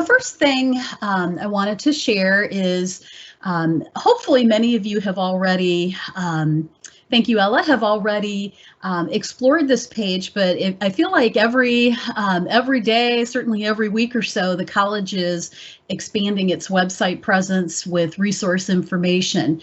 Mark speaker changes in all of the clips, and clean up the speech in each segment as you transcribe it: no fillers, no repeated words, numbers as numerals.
Speaker 1: The first thing I wanted to share is hopefully many of you have already, thank you, Ella, have already explored this page, but I feel like every day, certainly every week or so, the college is expanding its website presence with resource information.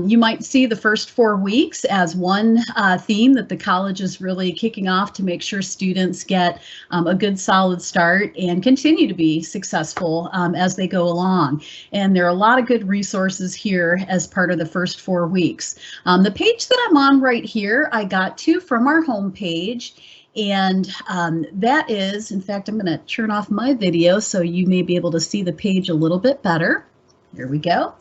Speaker 1: You might see the first 4 weeks as one theme that the college is really kicking off to make sure students get a good solid start and continue to be successful as they go along. And there are a lot of good resources here as part of the first 4 weeks. The page that I'm on right here, I got to from our home page. And that is, in fact, I'm going to turn off my video so you may be able to see the page a little bit better. There we go.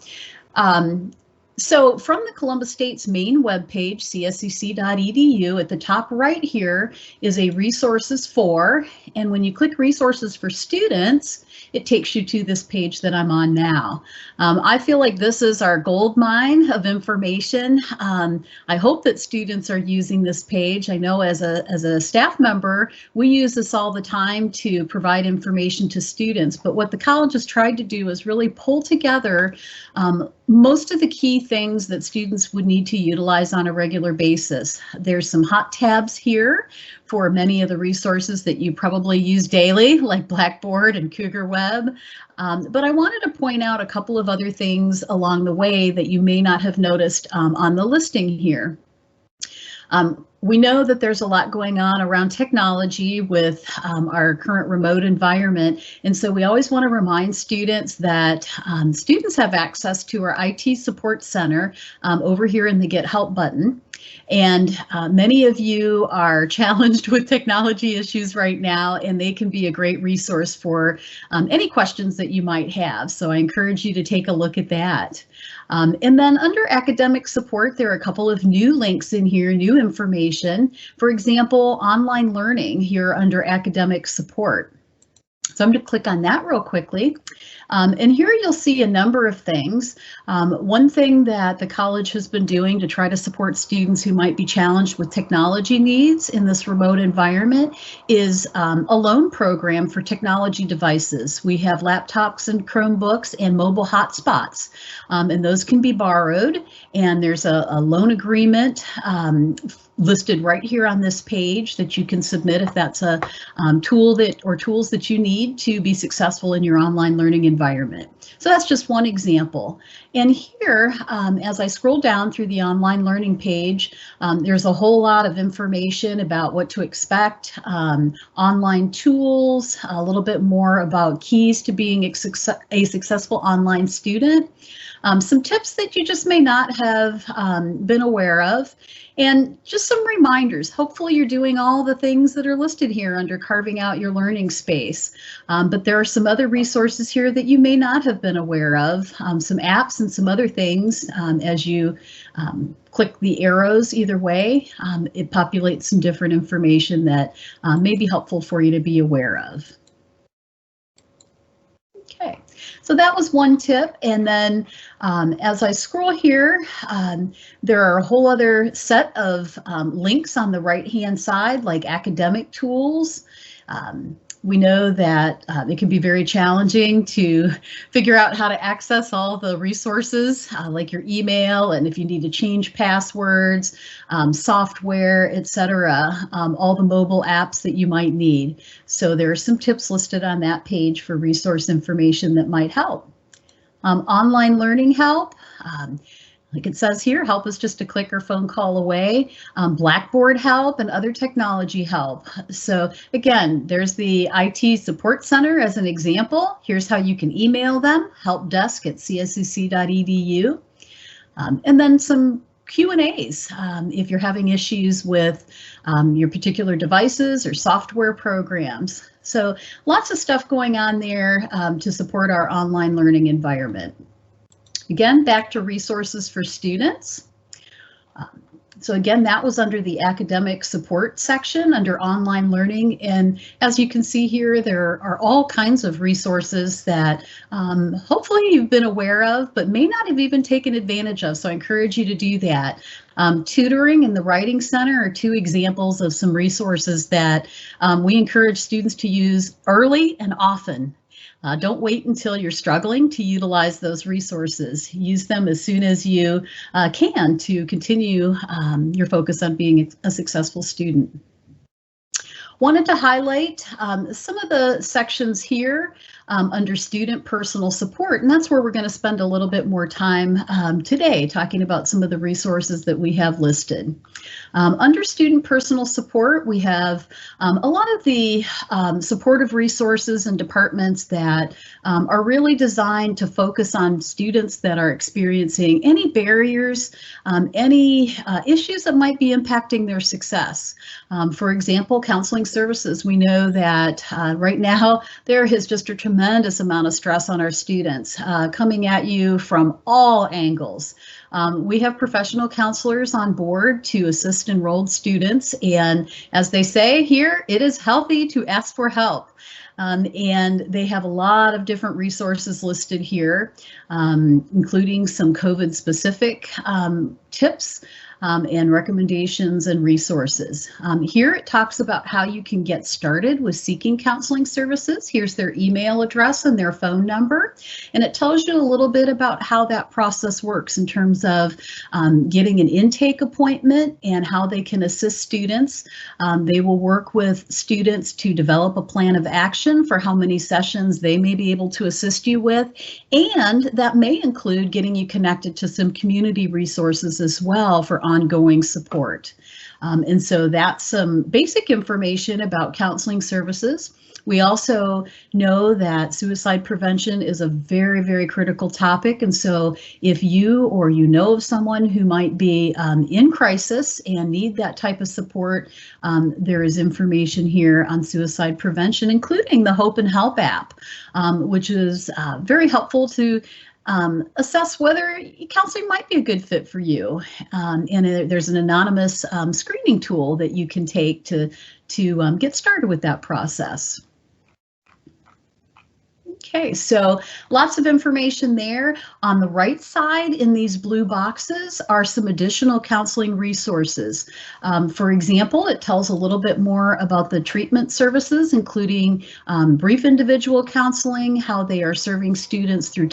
Speaker 1: So from the Columbus State's main webpage, cscc.edu, at the top right here is a resources for, and when you click resources for students, it takes you to this page that I'm on now. I feel like this is our gold mine of information. I hope that students are using this page. I know as a staff member, we use this all the time to provide information to students, but what the college has tried to do is really pull together most of the key things that students would need to utilize on a regular basis. There's some hot tabs here for many of the resources that you probably use daily, like Blackboard and Cougar Web. But I wanted to point out a couple of other things along the way that you may not have noticed on the listing here. We know that there's a lot going on around technology with our current remote environment, and so we always want to remind students that students have access to our IT support center over here in the Get Help button. And many of you are challenged with technology issues right now, and they can be a great resource for any questions that you might have. So I encourage you to take a look at that. And then under academic support, there are a couple of new links in here, new information. For example, online learning here under academic support. So I'm going to click on that real quickly. And here you'll see a number of things. One thing that the college has been doing to try to support students who might be challenged with technology needs in this remote environment is a loan program for technology devices. We have laptops and Chromebooks and mobile hotspots, and those can be borrowed. And there's a loan agreement listed right here on this page that you can submit if that's a tool that or tools that you need to be successful in your online learning environment. So that's just one example. And here, as I scroll down through the online learning page, there's a whole lot of information about what to expect, online tools, a little bit more about keys to being a successful online student, some tips that you just may not have been aware of, and just some reminders. Hopefully you're doing all the things that are listed here under carving out your learning space. But there are some other resources here that you may not have been aware of, some apps and some other things. As you click the arrows either way, it populates some different information that may be helpful for you to be aware of. Okay, so that was one tip. And then as I scroll here, there are a whole other set of links on the right-hand side, like academic tools. We know that it can be very challenging to figure out how to access all the resources like your email, and if you need to change passwords, software, etc., all the mobile apps that you might need. So there are some tips listed on that page for resource information that might help. Online learning help. Like it says here, help is just a click or phone call away. Blackboard help and other technology help. So again, there's the IT support center as an example. Here's how you can email them, helpdesk@cscc.edu. And then some Q&As if you're having issues with your particular devices or software programs. So lots of stuff going on there to support our online learning environment. Again, back to resources for students. So again, that was under the academic support section under online learning. And as you can see here, there are all kinds of resources that hopefully you've been aware of, but may not have even taken advantage of. So I encourage you to do that. Tutoring and the Writing Center are two examples of some resources that we encourage students to use early and often. Don't wait until you're struggling to utilize those resources. Use them as soon as you can to continue your focus on being a successful student. Wanted to highlight some of the sections here under student personal support, and that's where we're going to spend a little bit more time today talking about some of the resources that we have listed. Under student personal support, we have a lot of the supportive resources and departments that are really designed to focus on students that are experiencing any barriers, any issues that might be impacting their success. For example, counseling services. We know that right now there is just a tremendous amount of stress on our students coming at you from all angles. We have professional counselors on board to assist enrolled students, and as they say here, it is healthy to ask for help. And they have a lot of different resources listed here, including some COVID-specific tips and recommendations and resources. Here it talks about how you can get started with seeking counseling services. Here's their email address and their phone number, and it tells you a little bit about how that process works in terms of getting an intake appointment and how they can assist students. They will work with students to develop a plan of action for how many sessions they may be able to assist you with, and that may include getting you connected to some community resources as well for ongoing support. And so that's some basic information about counseling services. We also know that suicide prevention is a very, very critical topic. And so if you or you know of someone who might be in crisis and need that type of support, there is information here on suicide prevention, including the Hope and Help app, which is very helpful to assess whether counseling might be a good fit for you. And there's an anonymous screening tool that you can take to get started with that process. Okay, so lots of information there. On the right side in these blue boxes are some additional counseling resources. For example, it tells a little bit more about the treatment services, including brief individual counseling, how they are serving students through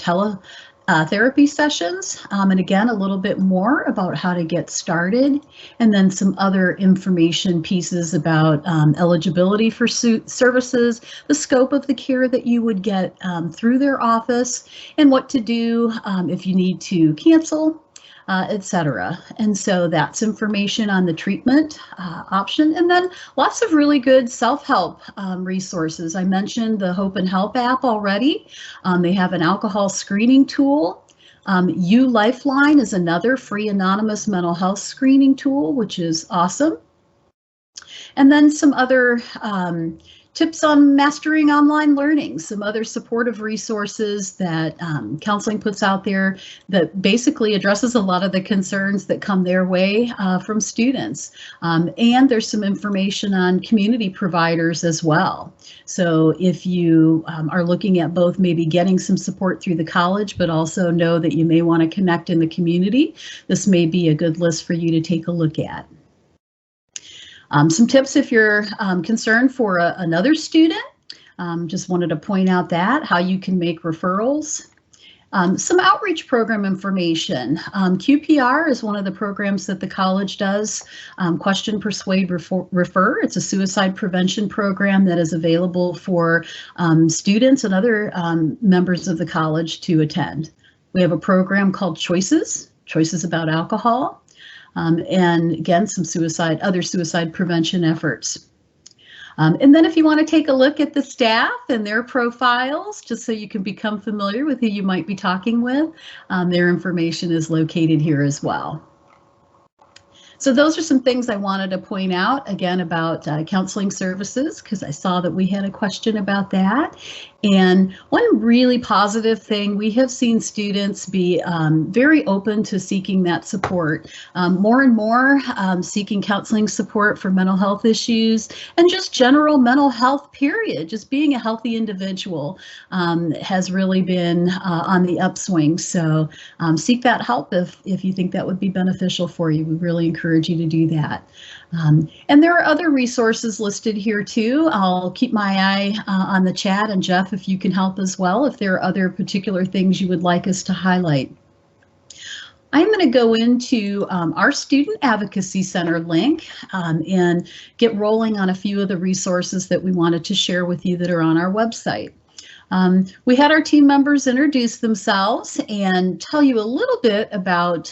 Speaker 1: therapy sessions, and again, a little bit more about how to get started, and then some other information pieces about eligibility for services, the scope of the care that you would get through their office, and what to do if you need to cancel, etc. And so that's information on the treatment option, and then lots of really good self-help resources. I mentioned the Hope and Help app already. They have an alcohol screening tool. U Lifeline is another free anonymous mental health screening tool, which is awesome. And then some other tips on mastering online learning, some other supportive resources that counseling puts out there that basically addresses a lot of the concerns that come their way from students. And there's some information on community providers as well. So if you are looking at both maybe getting some support through the college, but also know that you may want to connect in the community, this may be a good list for you to take a look at. Some tips if you're concerned for another student. Just wanted to point out that, how you can make referrals. Some outreach program information. QPR is one of the programs that the college does. Question, Persuade, Refer. It's a suicide prevention program that is available for students and other members of the college to attend. We have a program called Choices about alcohol. And again, some other suicide prevention efforts. And then if you want to take a look at the staff and their profiles, just so you can become familiar with who you might be talking with, their information is located here as well. So those are some things I wanted to point out, again, about counseling services, because I saw that we had a question about that. And one really positive thing, we have seen students be very open to seeking that support. More and more seeking counseling support for mental health issues and just general mental health, period. Just being a healthy individual has really been on the upswing. So seek that help if you think that would be beneficial for you. We really encourage encourage you to do that. And there are other resources listed here too. I'll keep my eye on the chat, and Jeff, if you can help as well, if there are other particular things you would like us to highlight. I'm going to go into our Student Advocacy Center link and get rolling on a few of the resources that we wanted to share with you that are on our website. We had our team members introduce themselves and tell you a little bit about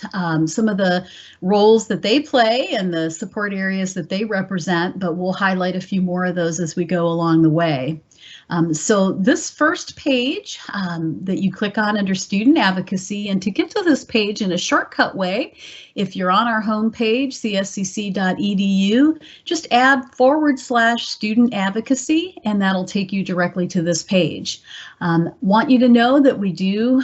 Speaker 1: some of the roles that they play and the support areas that they represent, but we'll highlight a few more of those as we go along the way. So this first page that you click on under Student Advocacy, and to get to this page in a shortcut way, if you're on our homepage, cscc.edu, just add /student advocacy, and that'll take you directly to this page. Want you to know that we do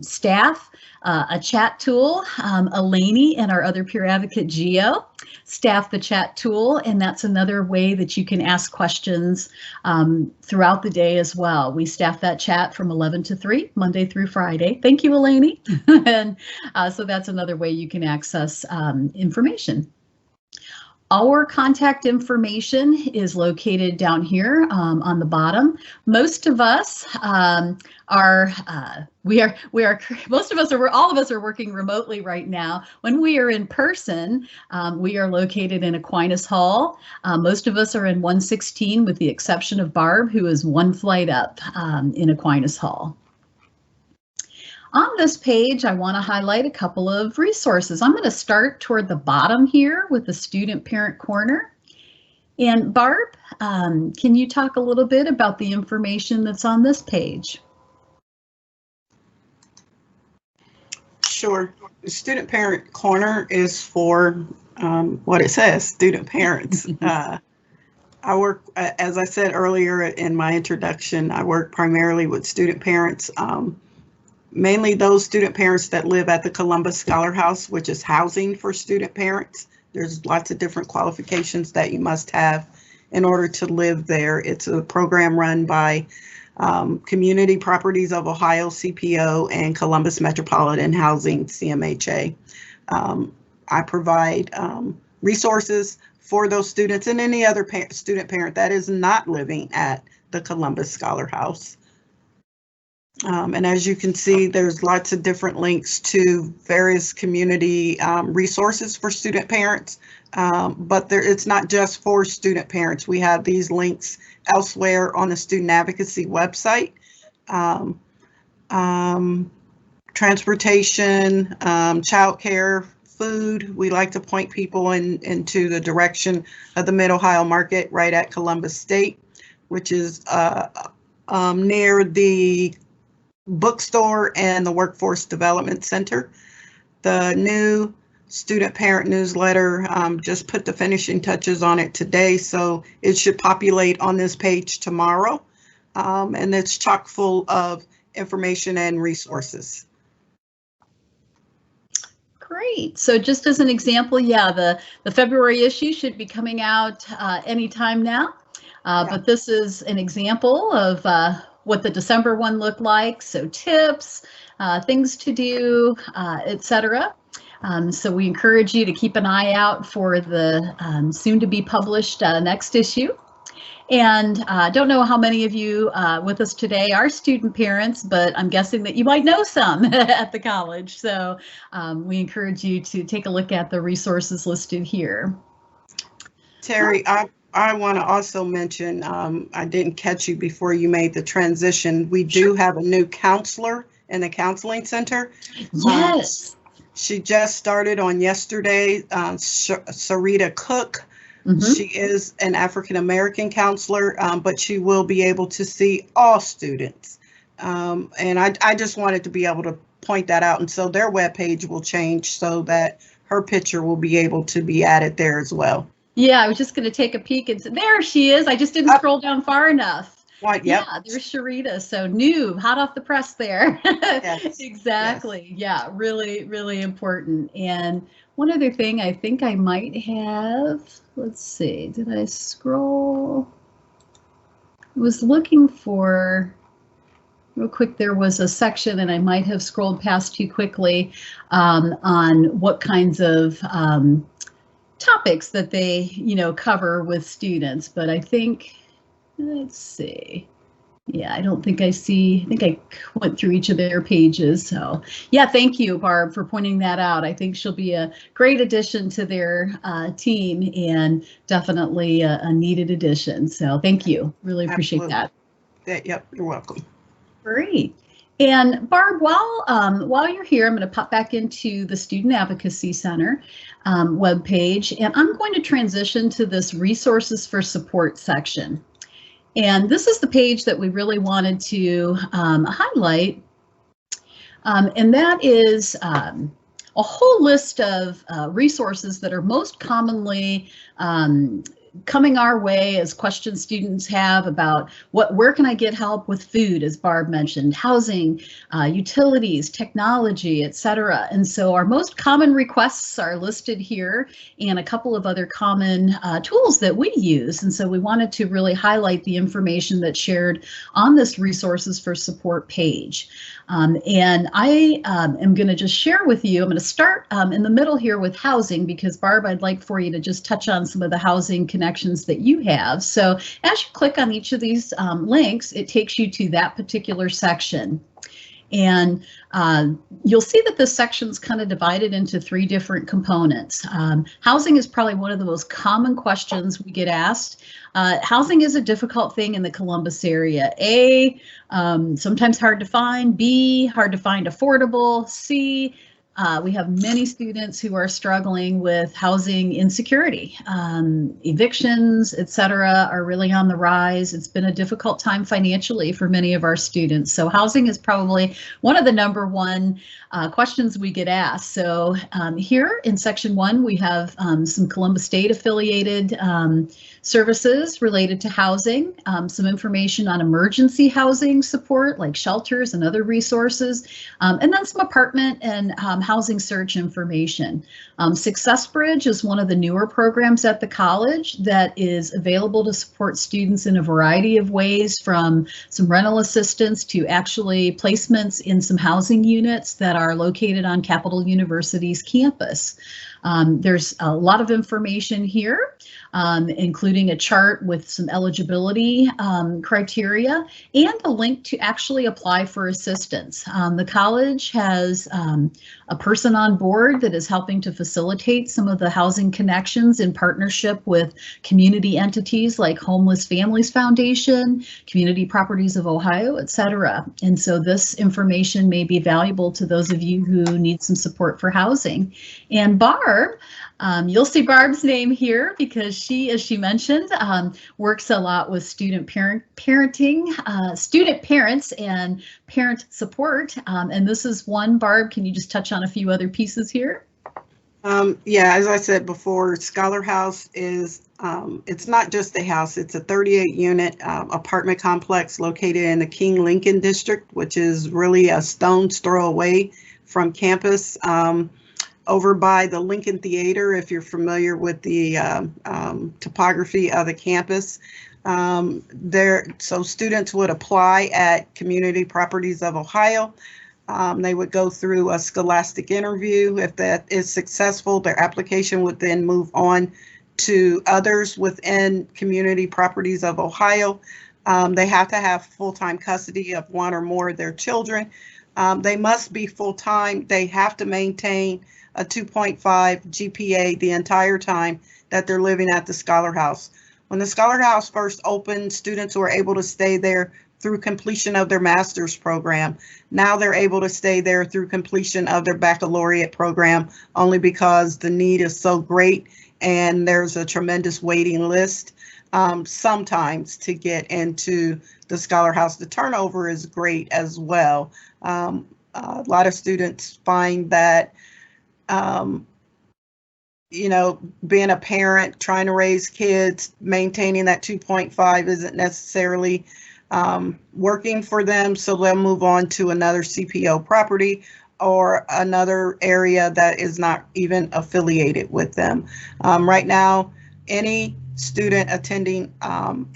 Speaker 1: staff a chat tool. Eleni and our other peer advocate, Gio, staff the chat tool, and that's another way that you can ask questions throughout the day as well. We staff that chat from 11 to 3, Monday through Friday. Thank you, Eleni. And so that's another way you can access information. Our contact information is located down here on the bottom. Most of us all of us are working remotely right now. When we are in person, we are located in Aquinas Hall. Most of us are in 116 with the exception of Barb, who is one flight up in Aquinas Hall. On this page, I want to highlight a couple of resources. I'm going to start toward the bottom here with the Student Parent Corner. And Barb, can you talk a little bit about the information that's on this page?
Speaker 2: Sure. The Student Parent Corner is for what it says, student parents. I work, as I said earlier in my introduction, I work primarily with student parents. Mainly those student parents that live at the Columbus Scholar House, which is housing for student parents. There's lots of different qualifications that you must have in order to live there. It's a program run by Community Properties of Ohio, CPO, and Columbus Metropolitan Housing, CMHA. I provide resources for those students and any other student parent that is not living at the Columbus Scholar House. And as you can see, there's lots of different links to various community resources for student parents, but it's not just for student parents. We have these links elsewhere on the Student Advocacy website. Transportation, childcare, food. We like to point people into the direction of the Mid-Ohio Market right at Columbus State, which is near the bookstore and the Workforce Development Center. The new student parent newsletter just put the finishing touches on it today, so it should populate on this page tomorrow, and it's chock full of information and resources.
Speaker 1: Great. So just as an example, yeah, the February issue should be coming out anytime now, but this is an example of what the December one looked like. So tips, things to do, etc. So we encourage you to keep an eye out for the soon to be published next issue. And I don't know how many of you with us today are student parents, but I'm guessing that you might know some at the college. So we encourage you to take a look at the resources listed here.
Speaker 2: Terry, I want to also mention, I didn't catch you before you made the transition. We do have a new counselor in the counseling center.
Speaker 1: Yes.
Speaker 2: She just started on yesterday, Sarita Cook.
Speaker 1: Mm-hmm.
Speaker 2: She is an African-American counselor, but she will be able to see all students. And I just wanted to be able to point that out. And so their webpage will change so that her picture will be able to be added there as well.
Speaker 1: Yeah, I was just going to take a peek and there she is. I just didn't scroll down far enough.
Speaker 2: Right, yep.
Speaker 1: Yeah, there's Sharita. So new, hot off the press there.
Speaker 2: Yes.
Speaker 1: Exactly.
Speaker 2: Yes.
Speaker 1: Yeah, really, really important. And one other thing I think I might have, let's see, did I scroll? I was looking for, real quick, there was a section and I might have scrolled past too quickly on what kinds of topics that they, cover with students. But I think, let's see. Yeah, I don't think I see, I think I went through each of their pages. So yeah, thank you, Barb, for pointing that out. I think she'll be a great addition to their team, and definitely a needed addition. So thank you. Really appreciate that.
Speaker 2: Yep, you're welcome.
Speaker 1: Great. And Barb, while you're here, I'm going to pop back into the Student Advocacy Center webpage, and I'm going to transition to this Resources for Support section. And this is the page that we really wanted to highlight, and that is a whole list of resources that are most commonly coming our way as questions students have about where can I get help with food, as Barb mentioned, housing, utilities, technology, etc. And so our most common requests are listed here, and a couple of other common tools that we use. And so we wanted to really highlight the information that's shared on this Resources for Support page. And I am going to just share with you, I'm going to start in the middle here with housing, because Barb, I'd like for you to just touch on some of the housing connections that you have. So as you click on each of these links, it takes you to that particular section. And you'll see that this section's kind of divided into 3 different components. Housing is probably one of the most common questions we get asked. Housing is a difficult thing in the Columbus area. A, sometimes hard to find. B, hard to find affordable. C, we have many students who are struggling with housing insecurity. Evictions, etc., are really on the rise. It's been a difficult time financially for many of our students. So housing is probably one of the #1 questions we get asked. So here in section 1, we have some Columbus State affiliated services related to housing, some information on emergency housing support like shelters and other resources, and then some apartment and housing search information. Success Bridge is one of the newer programs at the college that is available to support students in a variety of ways, from some rental assistance to actually placements in some housing units that are located on Capital University's campus. There's a lot of information here, including a chart with some eligibility criteria and a link to actually apply for assistance. The college has a person on board that is helping to facilitate some of the housing connections in partnership with community entities like Homeless Families Foundation, Community Properties of Ohio, etc. And so this information may be valuable to those of you who need some support for housing. And Barb, you'll see Barb's name here because she, as she mentioned, works a lot with student parenting, student parents and parent support. And this is one. Barb, can you just touch on a few other pieces here?
Speaker 2: Yeah, as I said before, Scholar House is, it's not just a house, it's a 38-unit apartment complex located in the King Lincoln District, which is really a stone's throw away from campus. Over by the Lincoln Theater, if you're familiar with the topography of the campus. So students would apply at Community Properties of Ohio. They would go through a scholastic interview. If that is successful, their application would then move on to others within Community Properties of Ohio. They have to have full-time custody of 1 or more of their children. They must be full-time. They have to maintain a 2.5 GPA the entire time that they're living at the Scholar House. When the Scholar House first opened, students were able to stay there through completion of their master's program. Now they're able to stay there through completion of their baccalaureate program, only because the need is so great and there's a tremendous waiting list sometimes to get into the Scholar House. The turnover is great as well. A lot of students find that you know, being a parent, trying to raise kids, maintaining that 2.5 isn't necessarily working for them. So they'll move on to another CPO property or another area that is not even affiliated with them. Right now, any student attending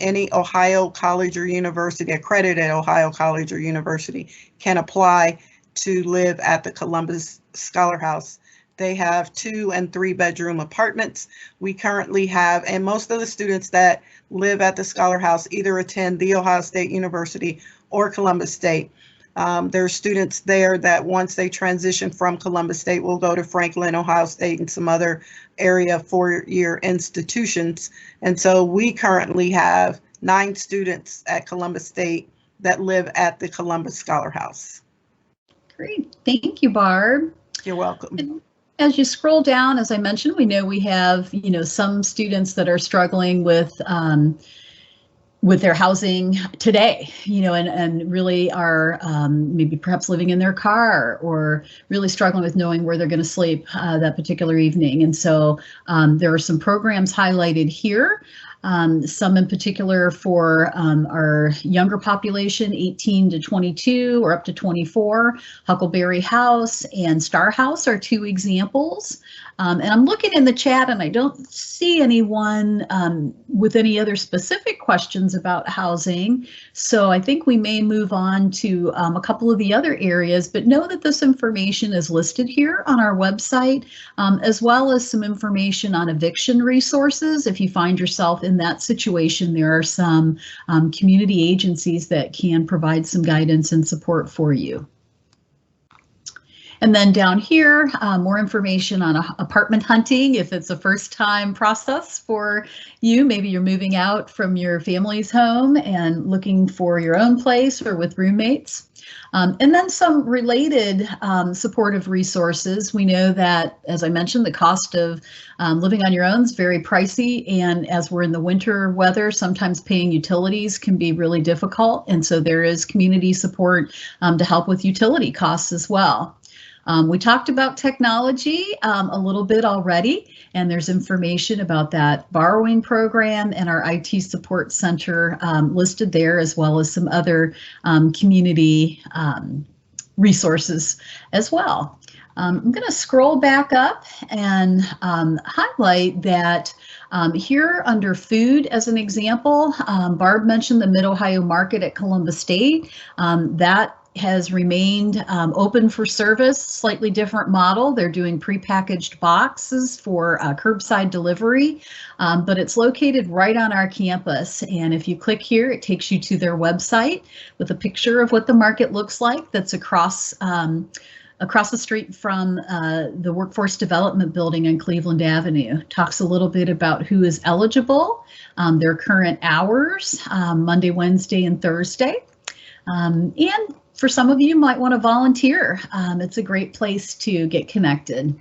Speaker 2: any Ohio college or university, accredited Ohio college or university, can apply to live at the Columbus Scholar House. They have 2 and 3 bedroom apartments. We currently have, and most of the students that live at the Scholar House either attend The Ohio State University or Columbus State. There are students there that once they transition from Columbus State will go to Franklin, Ohio State, and some other area 4-year institutions. And so we currently have 9 students at Columbus State that live at the Columbus Scholar House.
Speaker 1: Great, thank you, Barb.
Speaker 2: You're welcome.
Speaker 1: As you scroll down, as I mentioned, we know we have, some students that are struggling with their housing today, and really are maybe perhaps living in their car or really struggling with knowing where they're going to sleep that particular evening. And so there are some programs highlighted here. Some in particular for our younger population, 18 to 22 or up to 24. Huckleberry House and Star House are 2 examples. And I'm looking in the chat and I don't see anyone with any other specific questions about housing. So I think we may move on to a couple of the other areas, but know that this information is listed here on our website, as well as some information on eviction resources. If you find yourself in that situation, there are some community agencies that can provide some guidance and support for you. And then down here, more information on apartment hunting if it's a first-time process for you. Maybe you're moving out from your family's home and looking for your own place or with roommates. And then some related supportive resources. We know that, as I mentioned, the cost of living on your own is very pricey. And as we're in the winter weather, sometimes paying utilities can be really difficult. And so there is community support to help with utility costs as well. We talked about technology a little bit already, and there's information about that borrowing program and our IT support center listed there, as well as some other community resources as well. I'm going to scroll back up and highlight that here under food as an example, Barb mentioned the Mid-Ohio Market at Columbus State. That has remained open for service, slightly different model. They're doing prepackaged boxes for curbside delivery, but it's located right on our campus. And if you click here, it takes you to their website with a picture of what the market looks like. That's across the street from the Workforce Development Building on Cleveland Avenue. Talks a little bit about who is eligible, their current hours, Monday, Wednesday, and Thursday. And for some of you might want to volunteer. It's a great place to get connected.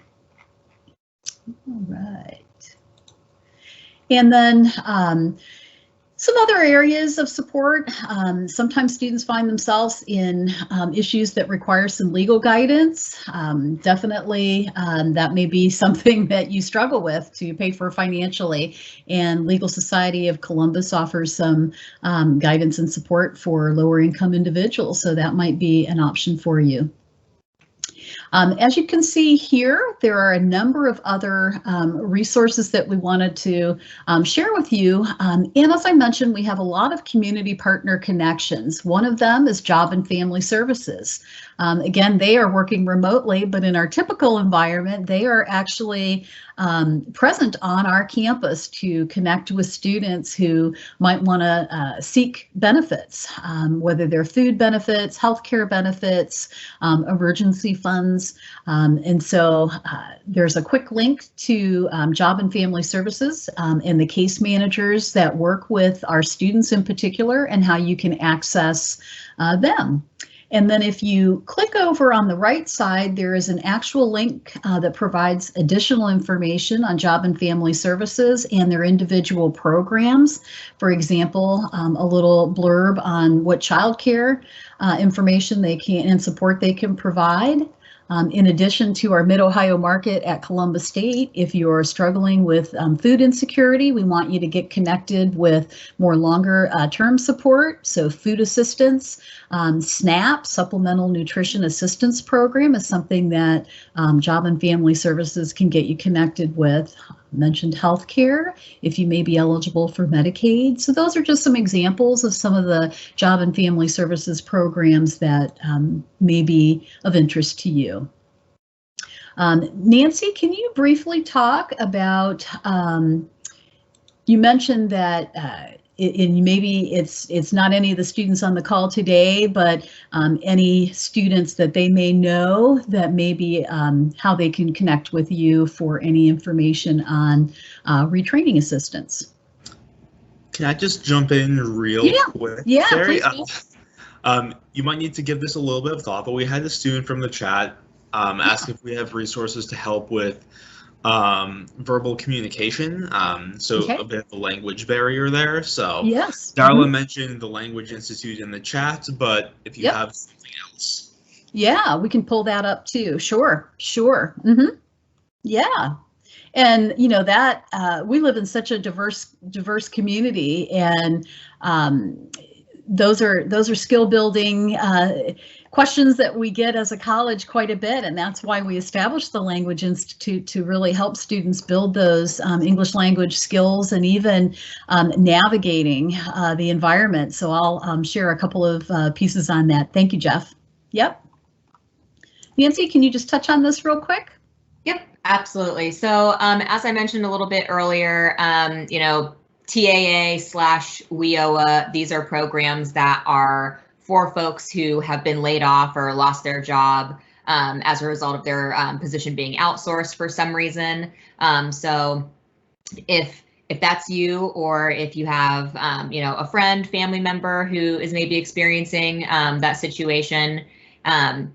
Speaker 1: All right. And then some other areas of support. Sometimes students find themselves in issues that require some legal guidance. Definitely, that may be something that you struggle with to pay for financially. And Legal Society of Columbus offers some guidance and support for lower income individuals. So that might be an option for you. As you can see here, there are a number of other resources that we wanted to share with you. And as I mentioned, we have a lot of community partner connections. One of them is Job and Family Services. Again, they are working remotely, but in our typical environment, they are actually present on our campus to connect with students who might want to seek benefits, whether they're food benefits, healthcare benefits, emergency funds. And so there's a quick link to Job and Family Services and the case managers that work with our students in particular and how you can access them. And then if you click over on the right side, there is an actual link that provides additional information on Job and Family Services and their individual programs. For example, a little blurb on what childcare information they can and support they can provide. In addition to our Mid-Ohio Market at Columbus State, if you're struggling with food insecurity, we want you to get connected with more longer term support. So food assistance, SNAP, Supplemental Nutrition Assistance Program, is something that Job and Family Services can get you connected with. Mentioned healthcare, if you may be eligible for Medicaid. So those are just some examples of some of the Job and Family Services programs that may be of interest to you. Nancy, can you briefly talk about, you mentioned that maybe it's not any of the students on the call today, but any students that they may know that maybe how they can connect with you for any information on retraining assistance.
Speaker 3: Can I just jump in real quick?
Speaker 1: Yeah,
Speaker 3: Terry?
Speaker 1: please.
Speaker 3: You might need to give this a little bit of thought, but we had a student from the chat ask if we have resources to help with verbal communication. So a bit of the language barrier there. So
Speaker 1: yes,
Speaker 3: Darla mentioned the Language Institute in the chat, but if you have something else.
Speaker 1: Yeah, we can pull that up too. Sure. Yeah. And you know that we live in such a diverse community, and those are skill building questions that we get as a college quite a bit, and that's why we established the Language Institute to really help students build those English language skills and even navigating the environment. So I'll share a couple of pieces on that. Thank you, Jeff. Yep. Nancy, can you just touch on this real quick?
Speaker 4: Yep, absolutely. So as I mentioned a little bit earlier, you know, TAA/WIOA, these are programs that are for folks who have been laid off or lost their job as a result of their position being outsourced for some reason. So if that's you, or if you have, you know, a friend, family member who is maybe experiencing that situation,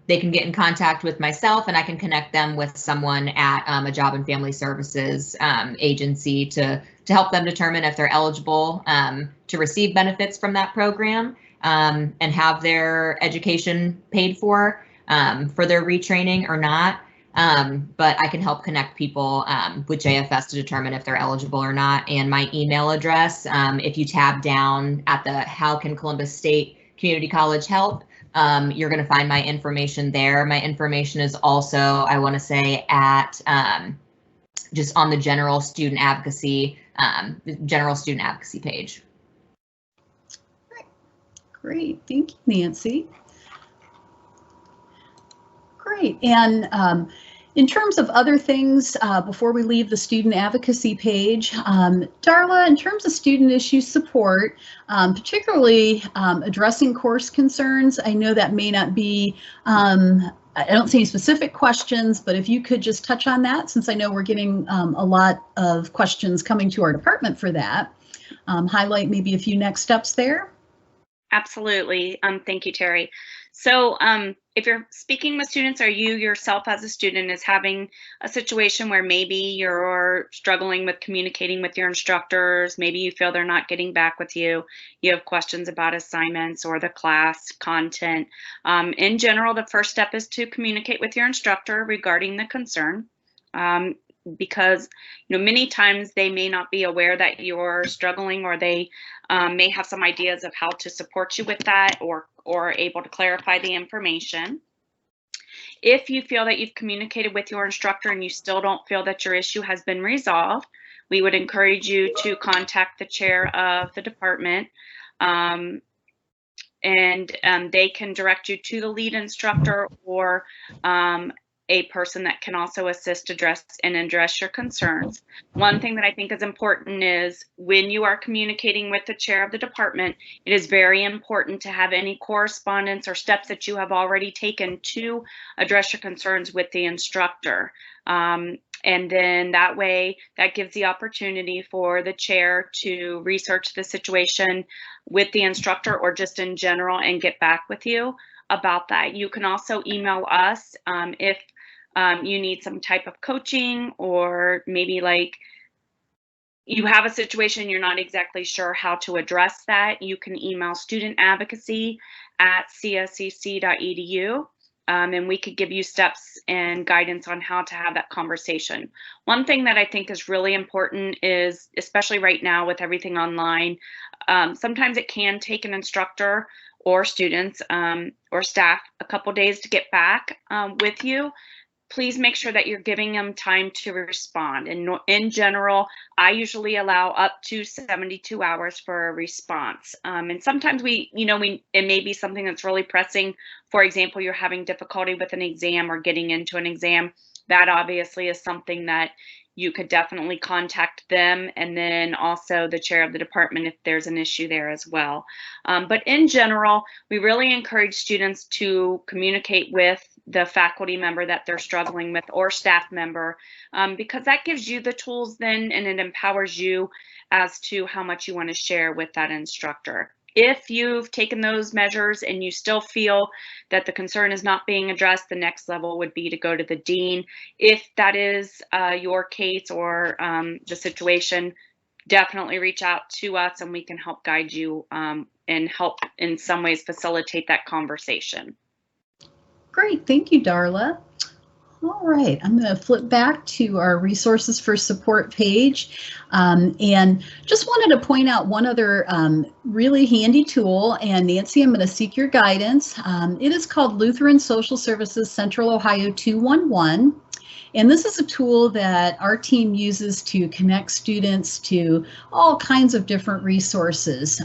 Speaker 4: they can get in contact with myself and I can connect them with someone at a Job and Family Services agency to help them determine if they're eligible to receive benefits from that program and have their education paid for their retraining or not. But I can help connect people with JFS to determine if they're eligible or not. And my email address, if you tab down at the How Can Columbus State Community College Help, you're going to find my information there. My information is also, I want to say, at just on the general student advocacy page.
Speaker 1: Great. Thank you, Nancy. Great. And in terms of other things, before we leave the student advocacy page, Darla, in terms of student issue support, particularly addressing course concerns, I know that may not be, I don't see any specific questions, but if you could just touch on that, since I know we're getting a lot of questions coming to our department for that, highlight maybe a few next steps there.
Speaker 5: Absolutely. Thank you, Terry. So if you're speaking with students, or you yourself as a student is having a situation where maybe you're struggling with communicating with your instructors, maybe you feel they're not getting back with you, you have questions about assignments or the class content. In general, the first step is to communicate with your instructor regarding the concern. Because many times they may not be aware that you're struggling, or they may have some ideas of how to support you with that, or able to clarify the information. If you feel that you've communicated with your instructor and you still don't feel that your issue has been resolved, we would encourage you to contact the chair of the department, and they can direct you to the lead instructor, or a person that can also assist address your concerns. One thing that I think is important is when you are communicating with the chair of the department, it is very important to have any correspondence or steps that you have already taken to address your concerns with the instructor. And then that way, that gives the opportunity for the chair to research the situation with the instructor, or just in general, and get back with you about that. You can also email us if you need some type of coaching, or maybe like you have a situation you're not exactly sure how to address that. You can email studentadvocacy@cscc.edu, and we could give you steps and guidance on how to have that conversation. One thing that I think is really important is, especially right now with everything online, sometimes it can take an instructor or students or staff a couple days to get back with you. Please make sure that you're giving them time to respond. And in general, I usually allow up to 72 hours for a response. And sometimes it may be something that's really pressing. For example, you're having difficulty with an exam or getting into an exam. that obviously is something that you could definitely contact them, and then also the chair of the department if there's an issue there as well. But in general, we really encourage students to communicate with the faculty member that they're struggling with or staff member, because that gives you the tools then, and it empowers you as to how much you want to share with that instructor. If you've taken those measures and you still feel that the concern is not being addressed, the next level would be to go to the dean. If that is your case or the situation, definitely reach out to us and we can help guide you and help in some ways facilitate that conversation.
Speaker 1: Great, thank you, Darla. All right, I'm going to flip back to our resources for support page, and just wanted to point out one other really handy tool, and Nancy, I'm going to seek your guidance. It is called Lutheran Social Services Central Ohio 211, and this is a tool that our team uses to connect students to all kinds of different resources.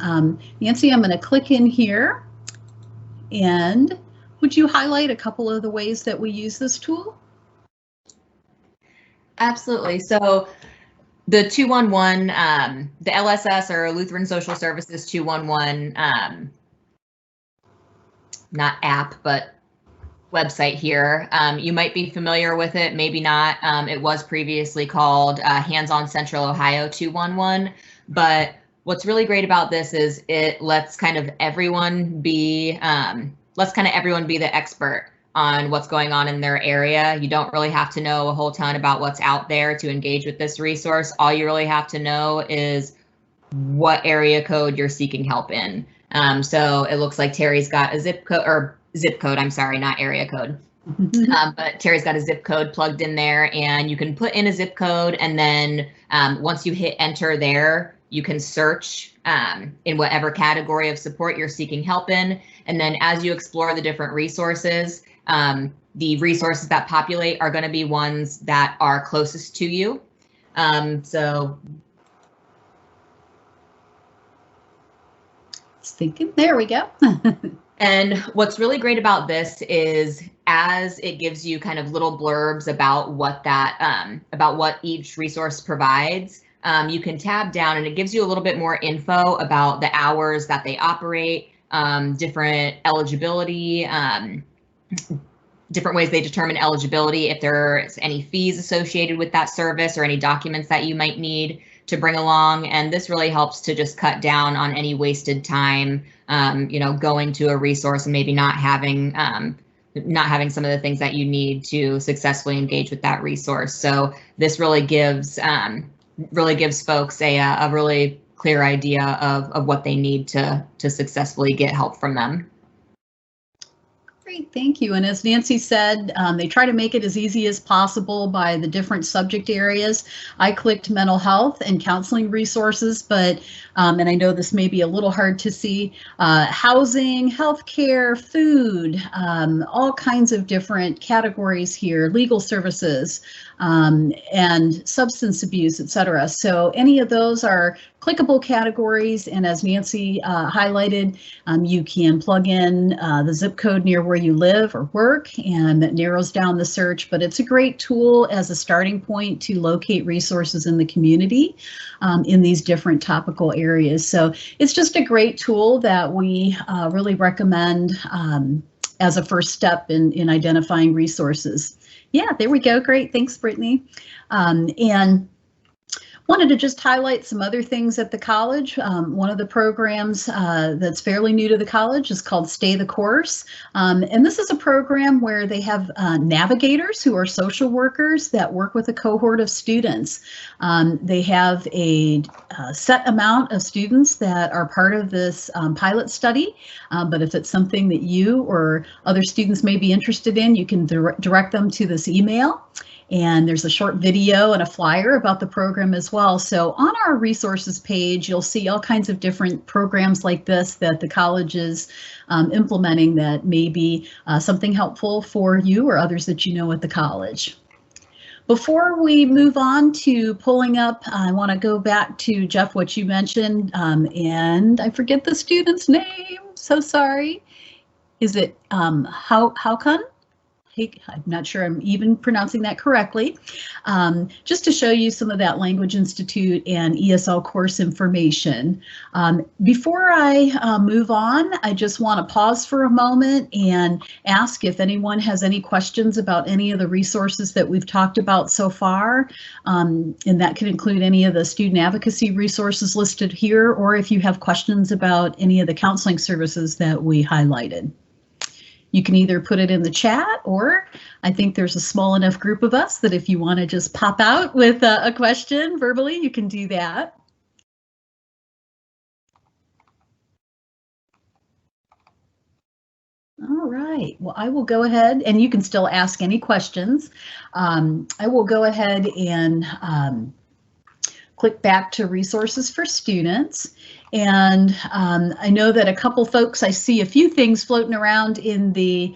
Speaker 1: Nancy, I'm going to click in here, and would you highlight a couple of the ways that we use this tool?
Speaker 4: Absolutely. So the 211, the LSS or Lutheran Social Services 211, not app, but website here. You might be familiar with it, maybe not. It was previously called Hands-On Central Ohio 211, but what's really great about this is it lets kind of everyone be, the expert on what's going on in their area. You don't really have to know a whole ton about what's out there to engage with this resource. All you really have to know is what area code you're seeking help in. So it looks like Terry's got a zip code, I'm sorry, not area code. But Terry's got a zip code plugged in there, and you can put in a zip code, and then once you hit enter there, you can search in whatever category of support you're seeking help in. And then as you explore the different resources, the resources that populate are going to be ones that are closest to you. So
Speaker 1: thinking, there we go.
Speaker 4: And what's really great about this is as it gives you kind of little blurbs about what that about what each resource provides, you can tab down and it gives you a little bit more info about the hours that they operate, different eligibility, different ways they determine eligibility, if there's any fees associated with that service or any documents that you might need to bring along. And this really helps to just cut down on any wasted time, going to a resource and maybe not having some of the things that you need to successfully engage with that resource. So this really gives folks a really clear idea of what they need to successfully get help from them.
Speaker 1: Great, thank you. And as Nancy said, they try to make it as easy as possible by the different subject areas. I clicked mental health and counseling resources, but, and I know this may be a little hard to see, housing, healthcare, food, all kinds of different categories here, legal services, and substance abuse, etc. So any of those are clickable categories, and as Nancy highlighted, you can plug in the zip code near where you live or work, and that narrows down the search. But it's a great tool as a starting point to locate resources in the community in these different topical areas. So it's just a great tool that we really recommend as a first step in identifying resources. Yeah, there we go. Great. Thanks, Brittany. And wanted to just highlight some other things at the college. One of the programs that's fairly new to the college is called Stay the Course. And this is a program where they have navigators who are social workers that work with a cohort of students. They have a set amount of students that are part of this pilot study. But if it's something that you or other students may be interested in, you can direct them to this email. And there's a short video and a flyer about the program as well. So on our resources page, you'll see all kinds of different programs like this that the college is implementing that may be something helpful for you or others that you know at the college. Before we move on to pulling up, I want to go back to Jeff, what you mentioned, and I forget the student's name, so sorry. Is it Haukun? I'm not sure I'm even pronouncing that correctly, just to show you some of that Language Institute and ESL course information. Before I move on, I just want to pause for a moment and ask if anyone has any questions about any of the resources that we've talked about so far, and that could include any of the student advocacy resources listed here, or if you have questions about any of the counseling services that we highlighted. You can either put it in the chat, or I think there's a small enough group of us that if you want to just pop out with a question verbally, you can do that. All right, well, I will go ahead, and you can still ask any questions. I will go ahead and click back to resources for students. And I know that a couple folks, I see a few things floating around in the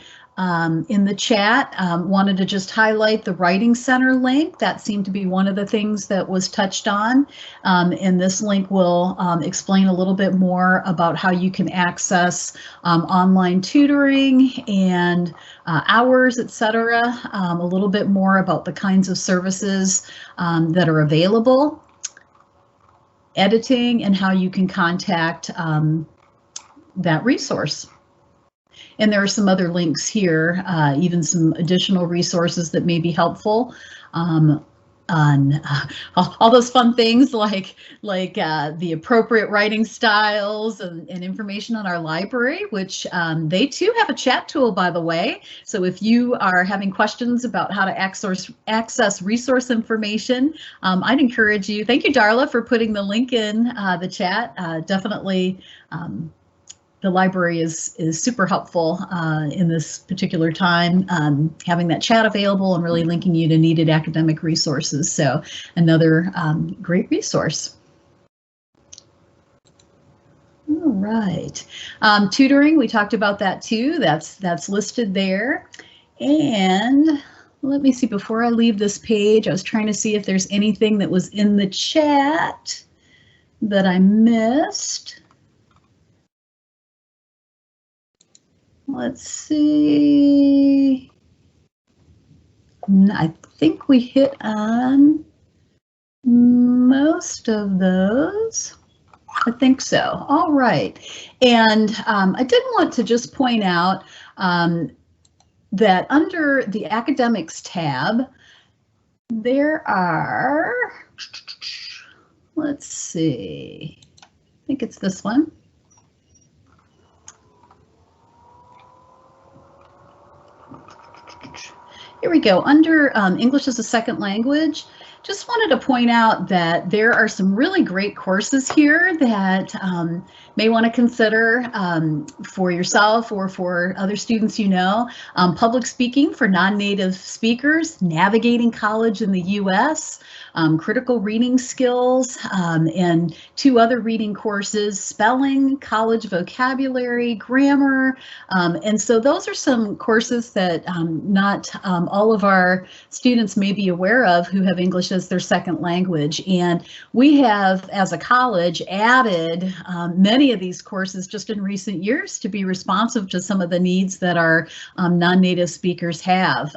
Speaker 1: chat. Wanted to just highlight the Writing Center link. That seemed to be one of the things that was touched on. And this link will explain a little bit more about how you can access online tutoring and hours, etc. A little bit more about the kinds of services that are available, editing, and how you can contact that resource. And there are some other links here, even some additional resources that may be helpful on all those fun things like the appropriate writing styles and information on our library, which they too have a chat tool, by the way. So if you are having questions about how to access resource information, I'd encourage you. Thank you, Darla, for putting the link in the chat. Definitely. The library is super helpful in this particular time, having that chat available and really linking you to needed academic resources. So another great resource. All right, tutoring, we talked about that too. That's listed there. And let me see, before I leave this page, I was trying to see if there's anything that was in the chat that I missed. Let's see. I think we hit on most of those. I think so. All right. And I did want to just point out that under the academics tab, there are, let's see, I think it's this one. Here we go. Under English as a Second Language, just wanted to point out that there are some really great courses here that may want to consider for yourself or for other students you know. Public speaking for non-native speakers, navigating college in the U.S., critical reading skills, and 2 other reading courses, spelling, college vocabulary, grammar. And so those are some courses that not all of our students may be aware of who have English as their second language. And we have, as a college, added many of these courses just in recent years to be responsive to some of the needs that our non-native speakers have,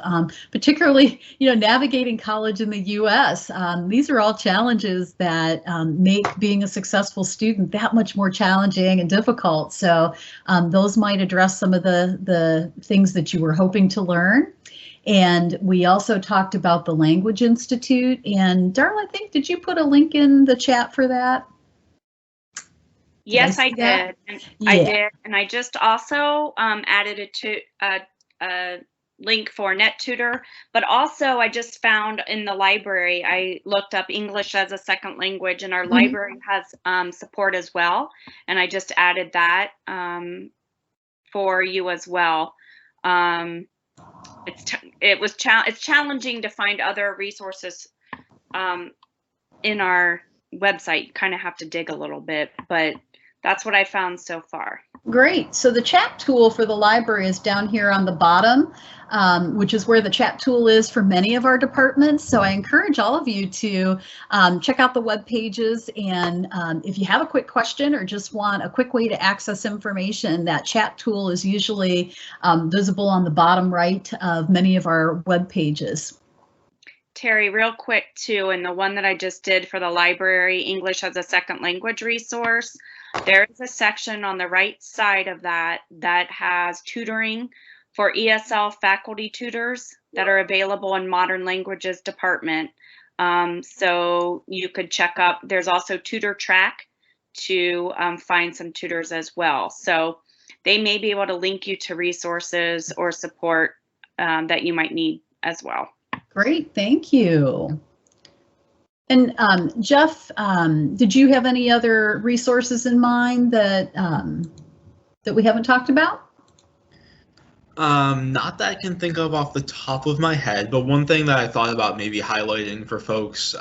Speaker 1: particularly, navigating college in the U.S. These are all challenges that make being a successful student that much more challenging and difficult. So those might address some of the things that you were hoping to learn. And we also talked about the Language Institute. And Darla, I think, did you put a link in the chat for that?
Speaker 5: Yes, I did. I did. And I just also added it to a link for NetTutor, but also I just found in the library, I looked up English as a second language, and our library has support as well. And I just added that for you as well. It's challenging to find other resources in our website. You kind of have to dig a little bit, but that's what I found so far.
Speaker 1: Great. So the chat tool for the library is down here on the bottom, which is where the chat tool is for many of our departments. So I encourage all of you to check out the web pages, and if you have a quick question or just want a quick way to access information, that chat tool is usually visible on the bottom right of many of our web pages.
Speaker 5: Terry, real quick too, and the one that I just did for the library, English as a Second Language resource, there is a section on the right side of that that has tutoring for ESL faculty tutors that are available in Modern Languages department. So you could check up. There's also Tutor Track to find some tutors as well. So they may be able to link you to resources or support that you might need as well.
Speaker 1: Great, thank you. And Jeff, did you have any other resources in mind that that we haven't talked about?
Speaker 3: Not that I can think of off the top of my head, but one thing that I thought about maybe highlighting for folks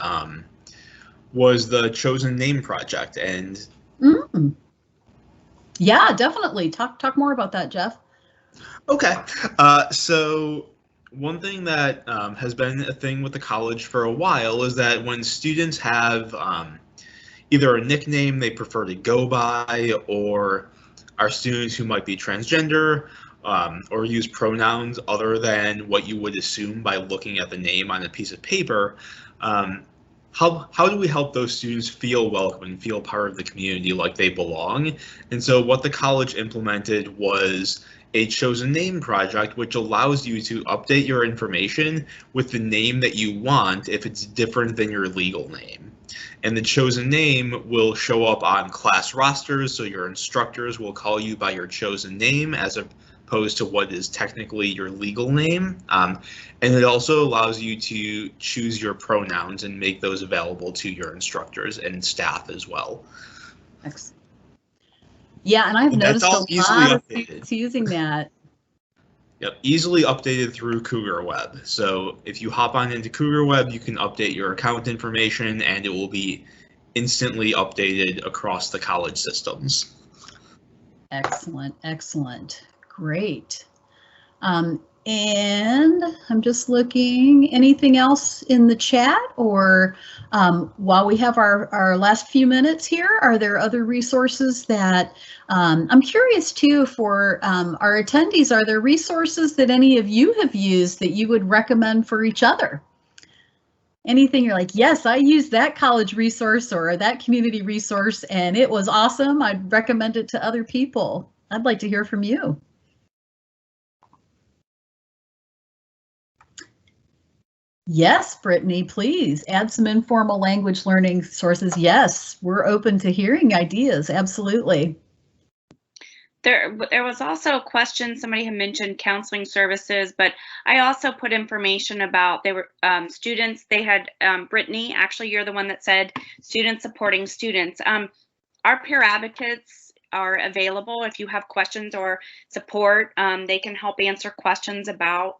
Speaker 3: was the Chosen Name Project. And
Speaker 1: yeah, definitely talk more about that, Jeff.
Speaker 3: Okay, so one thing that has been a thing with the college for a while is that when students have either a nickname they prefer to go by, or are students who might be transgender, or use pronouns other than what you would assume by looking at the name on a piece of paper, how do we help those students feel welcome and feel part of the community like they belong? And so what the college implemented was a Chosen Name project, which allows you to update your information with the name that you want if it's different than your legal name. And the chosen name will show up on class rosters, so your instructors will call you by your chosen name as opposed to what is technically your legal name. And it also allows you to choose your pronouns and make those available to your instructors and staff as well.
Speaker 1: Excellent. Yeah, and I've noticed a lot of students using that.
Speaker 3: Yep, easily updated through Cougar Web. So if you hop on into Cougar Web, you can update your account information and it will be instantly updated across the college systems.
Speaker 1: Excellent, excellent, great. And I'm just looking, anything else in the chat, or while we have our last few minutes here, are there other resources that I'm curious too for our attendees, are there resources that any of you have used that you would recommend for each other? Anything you're like, yes, I used that college resource or that community resource and it was awesome, I'd recommend it to other people. I'd like to hear from you. Yes, Brittany, please add some informal language learning sources. Yes, we're open to hearing ideas. Absolutely.
Speaker 5: There was also a question, somebody had mentioned counseling services, but I also put information about, they were students, they had, Brittany, actually you're the one that said students supporting students. Our peer advocates are available if you have questions or support. They can help answer questions about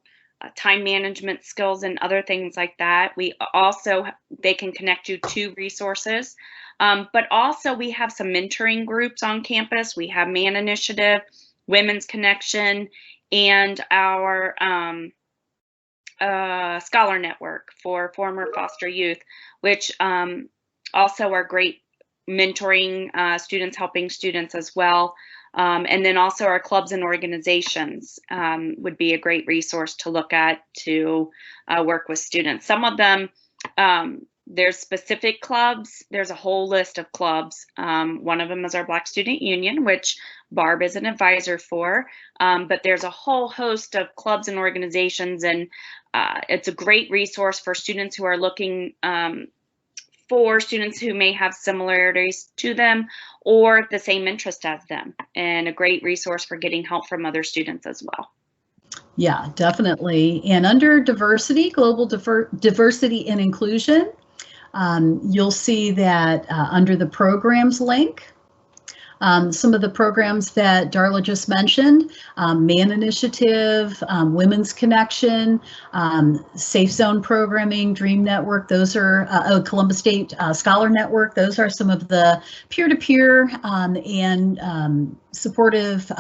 Speaker 5: time management skills and other things like that. They can connect you to resources, but also we have some mentoring groups on campus. We have Man Initiative, Women's Connection, and our Scholar Network for former foster youth, which also are great mentoring students, helping students as well. And then also our clubs and organizations would be a great resource to look at to work with students. Some of them, there's specific clubs. There's a whole list of clubs. One of them is our Black Student Union, which Barb is an advisor for. But there's a whole host of clubs and organizations, and it's a great resource for students who are looking for students who may have similarities to them or the same interest as them, and a great resource for getting help from other students as well.
Speaker 1: Yeah, definitely. And under diversity, global diversity and inclusion, you'll see that under the programs link, Some of the programs that Darla just mentioned, MAN Initiative, Women's Connection, Safe Zone Programming, Dream Network, those are Columbus State Scholar Network. Those are some of the peer-to-peer and supportive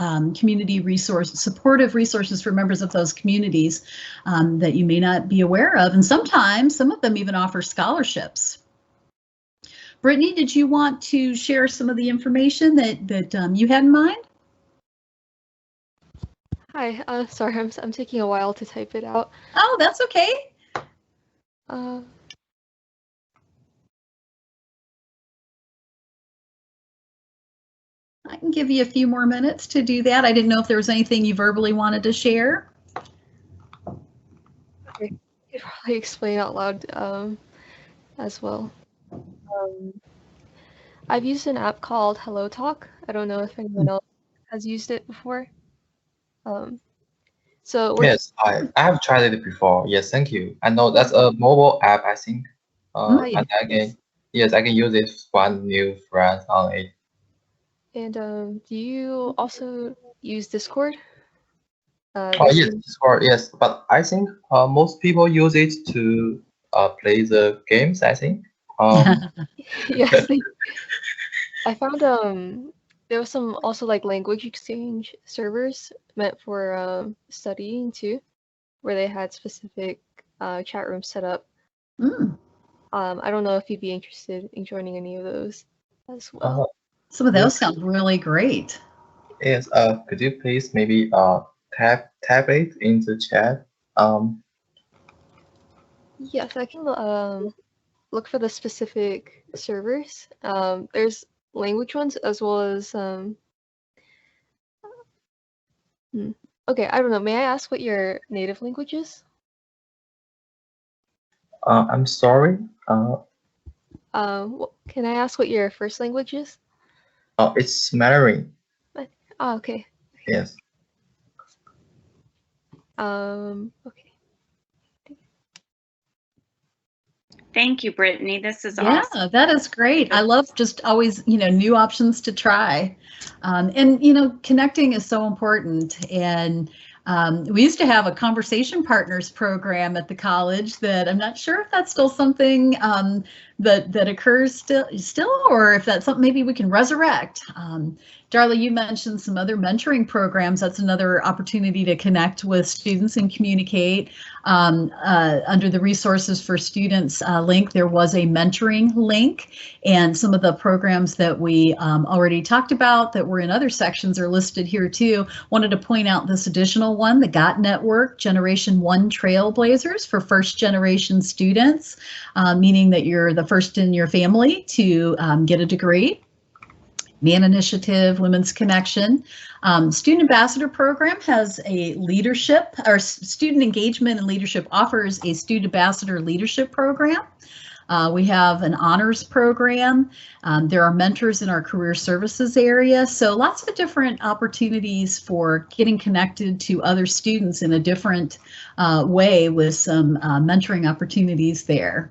Speaker 1: supportive resources for members of those communities that you may not be aware of. And sometimes some of them even offer scholarships. Brittany, did you want to share some of the information that you had in mind?
Speaker 6: Hi, sorry, I'm taking a while to type it out.
Speaker 1: Oh, that's okay.
Speaker 6: I
Speaker 1: can give you a few more minutes to do that. I didn't know if there was anything you verbally wanted to share.
Speaker 6: Okay, I could probably explain out loud as well. I've used an app called HelloTalk. I don't know if anyone else has used it before. So
Speaker 7: yes, I have tried it before. Yes, thank you. I know that's a mobile app, I think.
Speaker 6: yes.
Speaker 7: And I can use it to find new friends on it.
Speaker 6: And do you also use Discord?
Speaker 7: Yes, Discord, yes. But I think most people use it to play the games, I think.
Speaker 6: Yes, I found there was some also like language exchange servers meant for studying too, where they had specific chat rooms set up. I don't know if you'd be interested in joining any of those as well.
Speaker 1: Some of those sound really great.
Speaker 7: Yes. Could you please maybe tab it in the chat?
Speaker 6: Yes, I can look for the specific servers. There's language ones as well as okay, I don't know. May I ask what your native language is?
Speaker 7: I'm sorry.
Speaker 6: Can I ask what your first language is?
Speaker 7: It's Mandarin.
Speaker 6: Oh, okay.
Speaker 7: Yes.
Speaker 6: Okay.
Speaker 5: Thank you, Brittany. This is awesome.
Speaker 1: Yeah, that is great. I love just always, new options to try. And, connecting is so important. And we used to have a conversation partners program at the college that I'm not sure if that's still something that occurs still, or if that's something maybe we can resurrect. Darla, you mentioned some other mentoring programs. That's another opportunity to connect with students and communicate. Under the resources for students link, there was a mentoring link, and some of the programs that we already talked about that were in other sections are listed here too. Wanted to point out this additional one, the GOT Network, Generation 1 Trailblazers for first generation students, meaning that you're the first in your family to get a degree. MAN Initiative, Women's Connection. Student Ambassador Program has a leadership, or student engagement and leadership offers a Student Ambassador Leadership Program. We have an honors program. There are mentors in our career services area. So lots of different opportunities for getting connected to other students in a different way with some mentoring opportunities there.